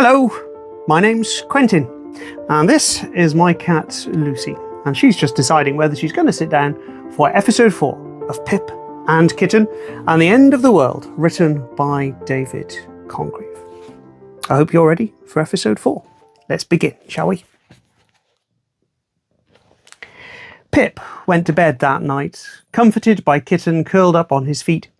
Hello, my name's Quentin, and this is my cat Lucy, and she's just deciding whether she's going to sit down for episode 4 of Pip and Kitten and the End of the World, written by David Congreve. I hope you're ready for episode 4. Let's begin, shall we? Pip went to bed that night, comforted by Kitten curled up on his feet.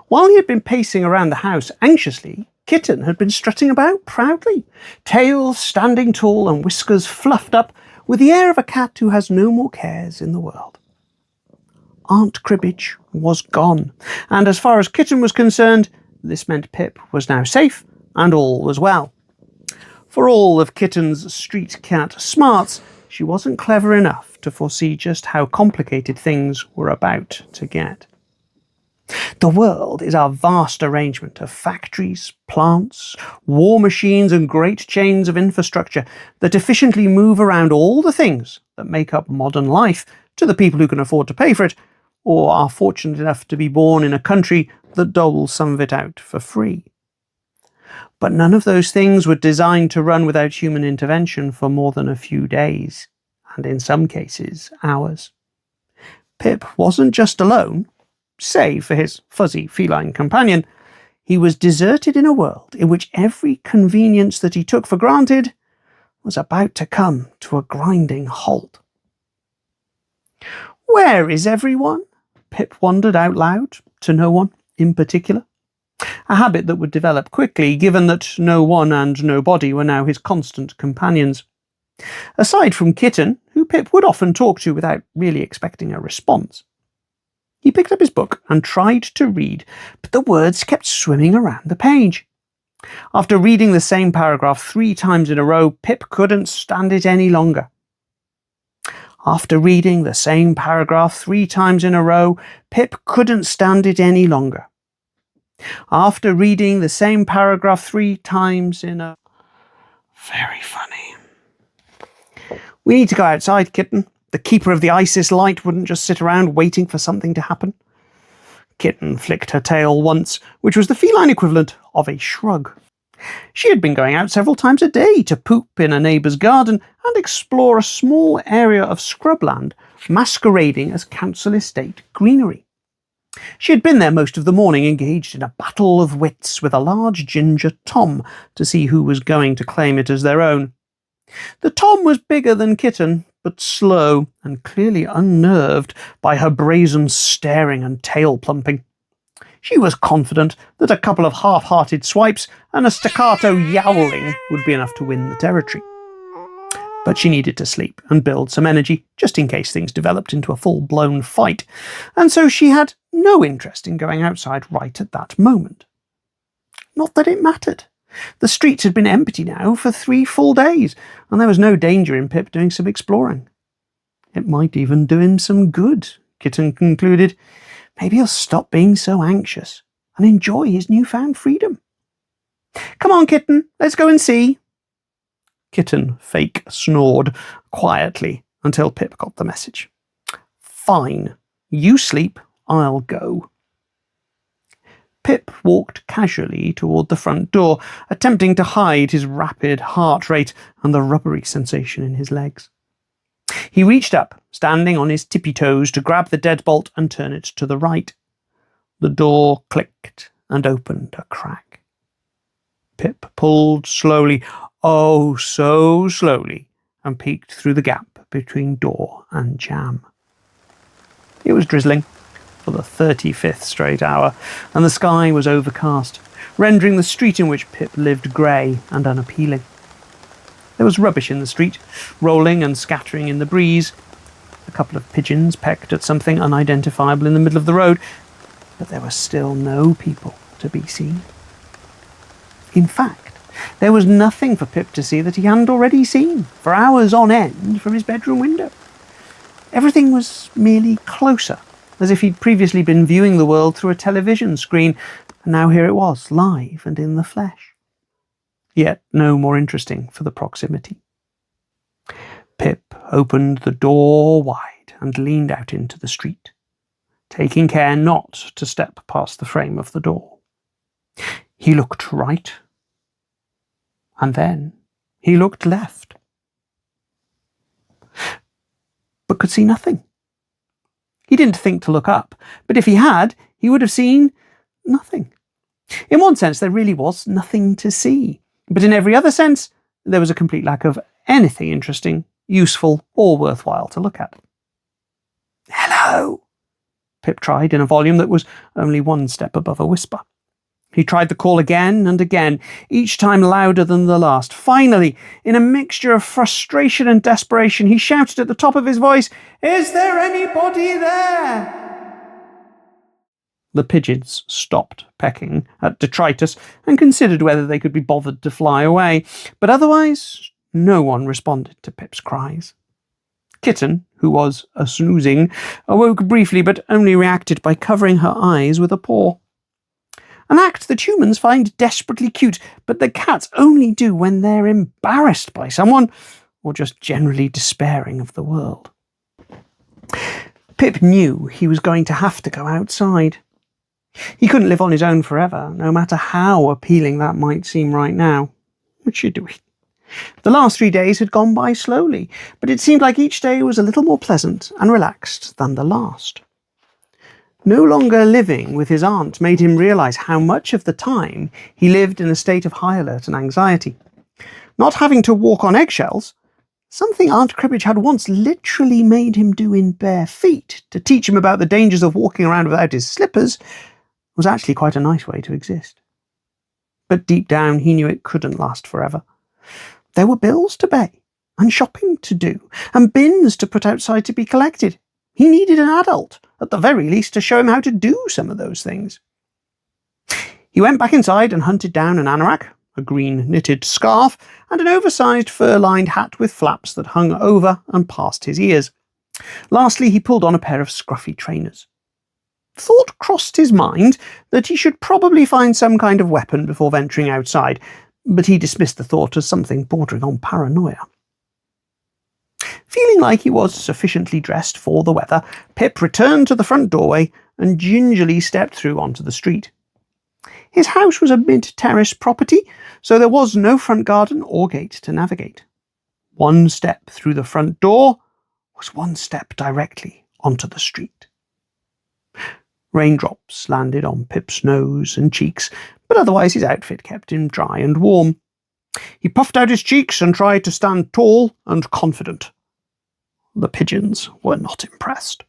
While he had been pacing around the house anxiously, Kitten had been strutting about proudly, tail standing tall and whiskers fluffed up, with the air of a cat who has no more cares in the world. Aunt Cribbage was gone, and as far as Kitten was concerned, this meant Pip was now safe and all was well. For all of Kitten's street cat smarts, she wasn't clever enough to foresee just how complicated things were about to get. The world is a vast arrangement of factories, plants, war machines and great chains of infrastructure that efficiently move around all the things that make up modern life to the people who can afford to pay for it, or are fortunate enough to be born in a country that doles some of it out for free. But none of those things were designed to run without human intervention for more than a few days, and in some cases, hours. Pip wasn't just alone. Save for his fuzzy feline companion, he was deserted in a world in which every convenience that he took for granted was about to come to a grinding halt. Where is everyone? Pip wondered out loud, to no one in particular. A habit that would develop quickly, given that no one and nobody were now his constant companions. Aside from Kitten, who Pip would often talk to without really expecting a response. He picked up his book and tried to read, but the words kept swimming around the page. After reading the same paragraph 3 times in a row, Pip couldn't stand it any longer. After reading the same paragraph 3 times in a row, Pip couldn't stand it any longer. After reading the same paragraph 3 times in a... Very funny. We need to go outside, Kitten. The keeper of the ISIS light wouldn't just sit around waiting for something to happen. Kitten flicked her tail once, which was the feline equivalent of a shrug. She had been going out several times a day to poop in a neighbour's garden and explore a small area of scrubland masquerading as council estate greenery. She had been there most of the morning, engaged in a battle of wits with a large ginger Tom to see who was going to claim it as their own. The Tom was bigger than Kitten, but slow and clearly unnerved by her brazen staring and tail plumping. She was confident that a couple of half-hearted swipes and a staccato yowling would be enough to win the territory. But she needed to sleep and build some energy, just in case things developed into a full-blown fight, and so she had no interest in going outside right at that moment. Not that it mattered. The streets had been empty now for 3 full days, and there was no danger in Pip doing some exploring. It might even do him some good, Kitten concluded. Maybe he'll stop being so anxious and enjoy his newfound freedom. Come on, Kitten, let's go and see. Kitten fake snored quietly until Pip got the message. Fine, you sleep, I'll go. Pip walked casually toward the front door, attempting to hide his rapid heart rate and the rubbery sensation in his legs. He reached up, standing on his tippy toes, to grab the deadbolt and turn it to the right. The door clicked and opened a crack. Pip pulled slowly, oh so slowly, and peeked through the gap between door and jamb. It was drizzling for the 35th straight hour, and the sky was overcast, rendering the street in which Pip lived grey and unappealing. There was rubbish in the street, rolling and scattering in the breeze. A couple of pigeons pecked at something unidentifiable in the middle of the road, but there were still no people to be seen. In fact, there was nothing for Pip to see that he hadn't already seen, for hours on end, from his bedroom window. Everything was merely closer, as if he'd previously been viewing the world through a television screen, and now here it was, live and in the flesh. Yet no more interesting for the proximity. Pip opened the door wide and leaned out into the street, taking care not to step past the frame of the door. He looked right And then he looked left, but could see nothing. He didn't think to look up, but if he had, he would have seen nothing. In one sense, there really was nothing to see, but in every other sense, there was a complete lack of anything interesting, useful, or worthwhile to look at. "Hello," Pip tried in a volume that was only one step above a whisper. He tried the call again and again, each time louder than the last. Finally, in a mixture of frustration and desperation, he shouted at the top of his voice, "Is there anybody there?" The pigeons stopped pecking at detritus and considered whether they could be bothered to fly away, but otherwise no one responded to Pip's cries. Kitten, who was a-snoozing, awoke briefly but only reacted by covering her eyes with a paw. An act that humans find desperately cute, but that cats only do when they're embarrassed by someone, or just generally despairing of the world. Pip knew he was going to have to go outside. He couldn't live on his own forever, no matter how appealing that might seem right now. Which you're doing. The last 3 days had gone by slowly, but it seemed like each day was a little more pleasant and relaxed than the last. No longer living with his aunt made him realise how much of the time he lived in a state of high alert and anxiety. Not having to walk on eggshells, something Aunt Cribbage had once literally made him do in bare feet to teach him about the dangers of walking around without his slippers, was actually quite a nice way to exist. But deep down he knew it couldn't last forever. There were bills to pay, and shopping to do, and bins to put outside to be collected. He needed an adult, at the very least, to show him how to do some of those things. He went back inside and hunted down an anorak, a green knitted scarf, and an oversized fur-lined hat with flaps that hung over and past his ears. Lastly, he pulled on a pair of scruffy trainers. Thought crossed his mind that he should probably find some kind of weapon before venturing outside, but he dismissed the thought as something bordering on paranoia. Feeling like he was sufficiently dressed for the weather, Pip returned to the front doorway and gingerly stepped through onto the street. His house was a mid-terrace property, so there was no front garden or gate to navigate. One step through the front door was one step directly onto the street. Raindrops landed on Pip's nose and cheeks, but otherwise his outfit kept him dry and warm. He puffed out his cheeks and tried to stand tall and confident. The pigeons were not impressed.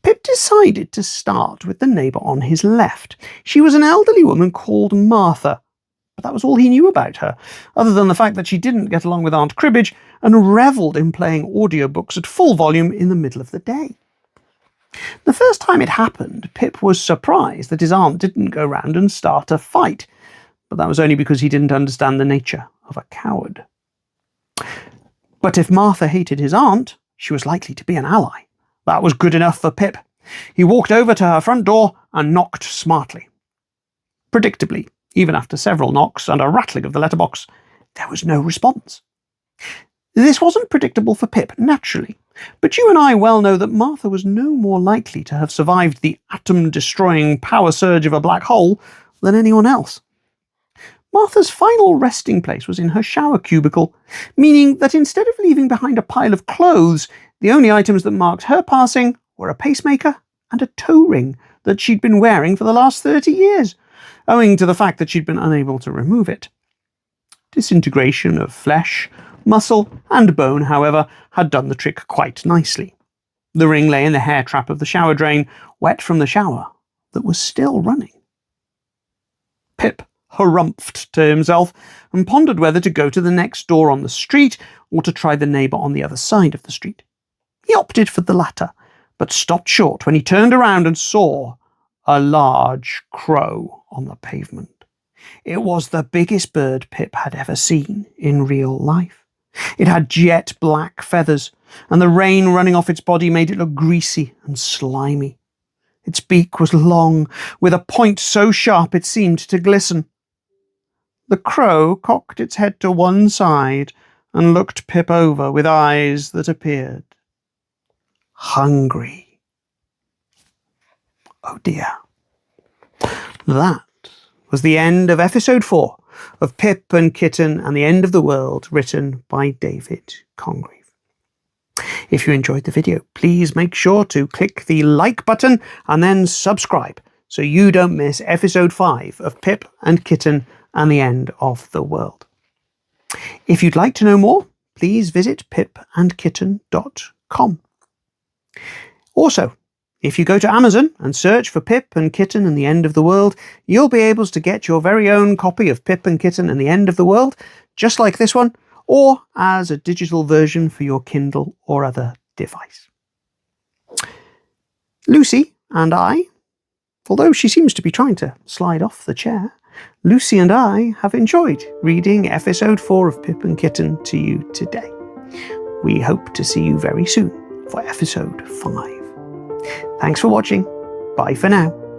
Pip decided to start with the neighbour on his left. She was an elderly woman called Martha, but that was all he knew about her, other than the fact that she didn't get along with Aunt Cribbage and revelled in playing audiobooks at full volume in the middle of the day. The first time it happened, Pip was surprised that his aunt didn't go round and start a fight, but that was only because he didn't understand the nature of a coward. But if Martha hated his aunt, she was likely to be an ally. That was good enough for Pip. He walked over to her front door and knocked smartly. Predictably, even after several knocks and a rattling of the letterbox, there was no response. This wasn't predictable for Pip, naturally, but you and I well know that Martha was no more likely to have survived the atom-destroying power surge of a black hole than anyone else. Martha's final resting place was in her shower cubicle, meaning that instead of leaving behind a pile of clothes, the only items that marked her passing were a pacemaker and a toe ring that she'd been wearing for the last 30 years, owing to the fact that she'd been unable to remove it. Disintegration of flesh, muscle, and bone, however, had done the trick quite nicely. The ring lay in the hair trap of the shower drain, wet from the shower that was still running. Pip harumphed to himself and pondered whether to go to the next door on the street or to try the neighbour on the other side of the street. He opted for the latter, but stopped short when he turned around and saw a large crow on the pavement. It was the biggest bird Pip had ever seen in real life. It had jet black feathers, and the rain running off its body made it look greasy and slimy. Its beak was long, with a point so sharp it seemed to glisten. The crow cocked its head to one side and looked Pip over with eyes that appeared hungry. Oh dear. That was the end of episode 4 of Pip and Kitten and the End of the World, written by David Congreve. If you enjoyed the video, please make sure to click the like button and then subscribe so you don't miss episode 5 of Pip and Kitten and the End of the World. If you'd like to know more, please visit pipandkitten.com. Also, if you go to Amazon and search for Pip and Kitten and the End of the World, you'll be able to get your very own copy of Pip and Kitten and the End of the World, just like this one, or as a digital version for your Kindle or other device. Lucy and I, although she seems to be trying to slide off the chair, Lucy and I have enjoyed reading episode 4 of Pip and Kitten to you today. We hope to see you very soon for episode 5. Thanks for watching. Bye for now.